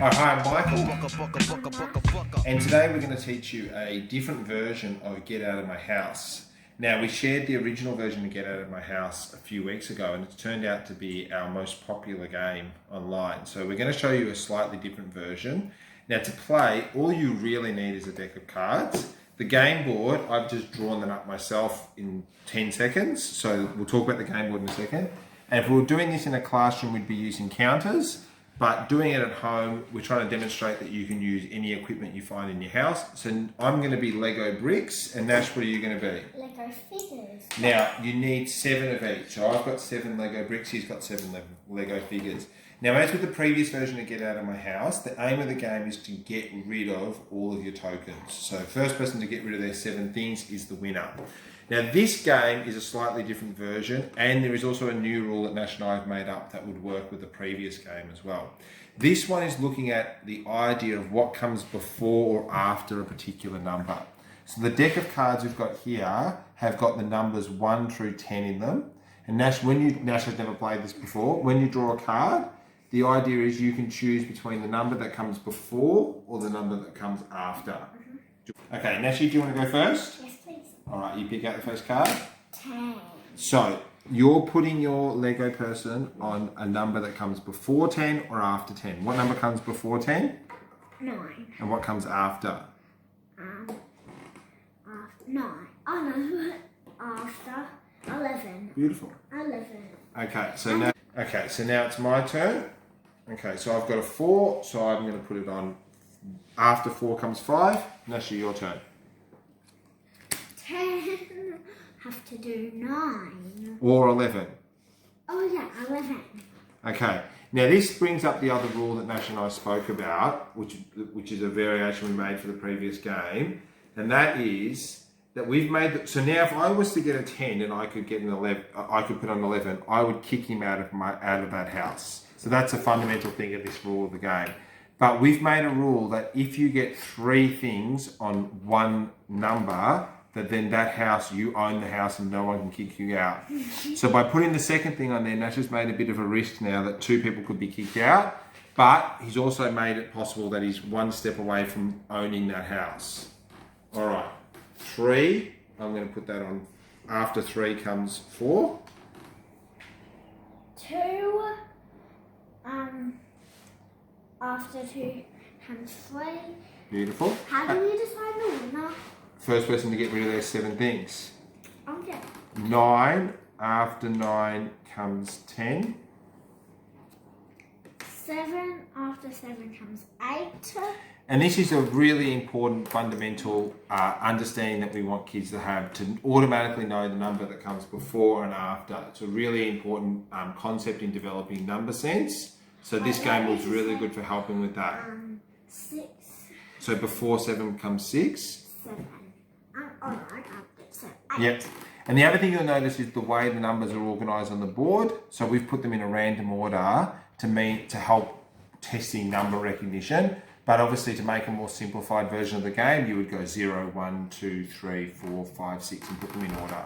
Hi, I'm Michael, and today we're going to teach you a different version of Get Out of My House. Now, we shared the original version of Get Out of My House a few weeks ago, and it's turned out to be our most popular game online. So we're going to show you a slightly different version. Now, to play, all you really need is a deck of cards. The game board, I've just drawn them up myself in 10 seconds, so we'll talk about the game board in a second. And if we were doing this in a classroom, we'd be using counters. But doing it at home, we're trying to demonstrate that you can use any equipment you find in your house. So I'm going to be Lego bricks, and Nash, what are you going to be? Lego figures. Now, you need 7 of each. So I've got 7 Lego bricks, he's got 7 Lego figures. Now, as with the previous version of Get Out of My House, the aim of the game is to get rid of all of your tokens. So first person to get rid of their 7 things is the winner. Now, this game is a slightly different version, and there is also a new rule that Nash and I have made up that would work with the previous game as well. This one is looking at the idea of what comes before or after a particular number. So the deck of cards we've got here have got the numbers 1 through 10 in them. And Nash, Nash has never played this before, when you draw a card, the idea is you can choose between the number that comes before or the number that comes after. Okay, Nashi, do you want to go first? Yes, please. All right, you pick out the first card. 10. So you're putting your Lego person on a number that comes before 10 or after 10. What number comes before 10? 9. And what comes after? 9. Oh no, after 11. Beautiful. 11. Okay, so now it's my turn. Okay, so I've got a 4, so I'm going to put it on. After 4 comes 5. Nashi, your turn. 10. Have to do 9. Or 11. Oh yeah, 11. Okay, now this brings up the other rule that Nash and I spoke about, which is a variation we made for the previous game, and that is that we've made. So now, if I was to get a 10 and I could get an 11, I could put on 11. I would kick him out of that house. So that's a fundamental thing of this rule of the game. But we've made a rule that if you get 3 things on one number, that then that house, you own the house and no one can kick you out. So by putting the second thing on there, Nash has made a bit of a risk now that 2 people could be kicked out, but he's also made it possible that he's 1 step away from owning that house. All right, 3, I'm going to put that on. After 3 comes 4. 2. After 2 comes 3. Beautiful. How do we decide the winner? First person to get rid of their 7 things. Okay. 9, after 9 comes 10. 7. After 7 comes 8. And this is a really important fundamental understanding that we want kids to have, to automatically know the number that comes before and after. It's a really important concept in developing number sense. So this game was really good for helping with that. 6. So before 7 comes 6. 7. Oh no, I can't do 7. 8. Yep. And the other thing you'll notice is the way the numbers are organised on the board. So we've put them in a random order to help testing number recognition. But obviously, to make a more simplified version of the game, you would go 0, 1, 2, 3, 4, 5, 6 and put them in order.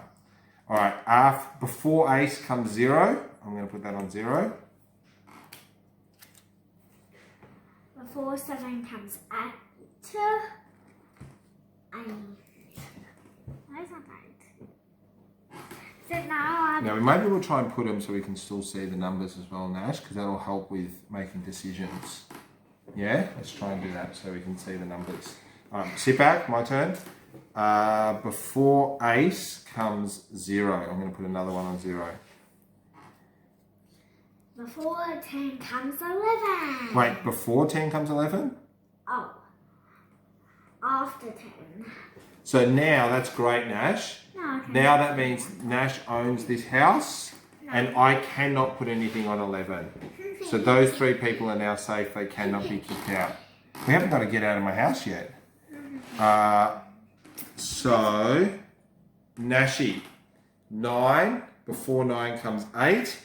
All right, before ace comes 0. I'm going to put that on 0. Before 7 comes 8. Where's that 8? So now Now, maybe we'll try and put them so we can still see the numbers as well, Nash, because that'll help with making decisions. Yeah, let's try and do that so we can see the numbers. All right, sit back, my turn. Before ace comes 0. I'm going to put another one on 0. Before 10 comes 11. Wait, before 10 comes 11? Oh. After 10. So now, that's great, Nash. No, okay. Now that means Nash owns this house, and I cannot put anything on 11. So those 3 people are now safe. They cannot be kicked out. We haven't got to get out of my house yet. So, Nashi, 9. Before 9 comes 8.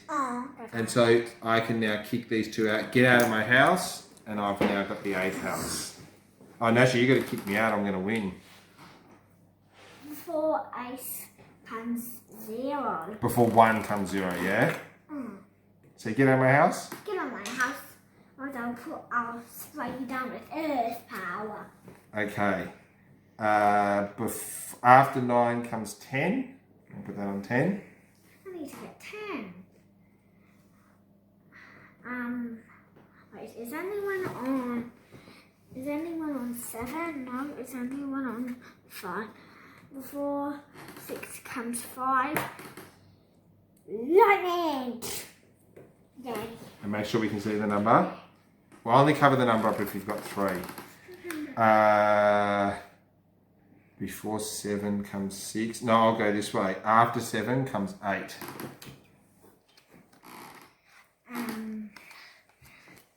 And so I can now kick these 2 out. Get out of my house. And I've now got the 8th house. Oh, Nashi, you got to kick me out. I'm going to win. Before ace comes 0. Before 1 comes 0, yeah? So get out of my house. Get on my house. I'll put our why you're done with Earth power. Okay. After 9 comes 10. I'll put that on 10. I need to get 10. Wait, is anyone on 7? No, is anyone on 5? Before 6 comes 5. Lightning! Yay. And make sure we can see the number. We'll only cover the number up if you've got 3. Before 7 comes 6. No, I'll go this way. After 7 comes 8.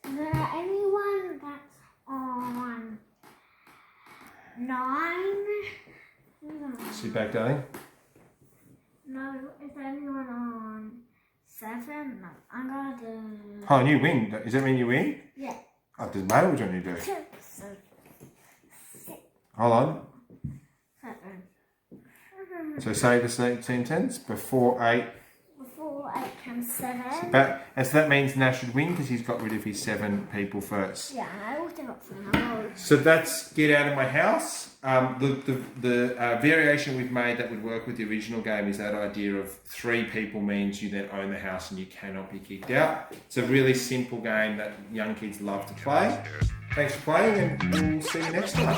Is there anyone that's on 9? Sit back, darling. No, is there anyone on 7? No, I'm gonna do... Oh, and you win. Does that mean you win? Yeah. Oh, it doesn't matter which one you do. 6. Hold on. 7. So say the sentence. Before 8. Before 8 comes 7. And so that means Nash should win because he's got rid of his 7 people first. Yeah, and I also got some numbers. So that's Get Out of My House. The variation we've made that would work with the original game is that idea of 3 people means you then own the house and you cannot be kicked out. It's a really simple game that young kids love to play. Thanks for playing and we'll see you next time.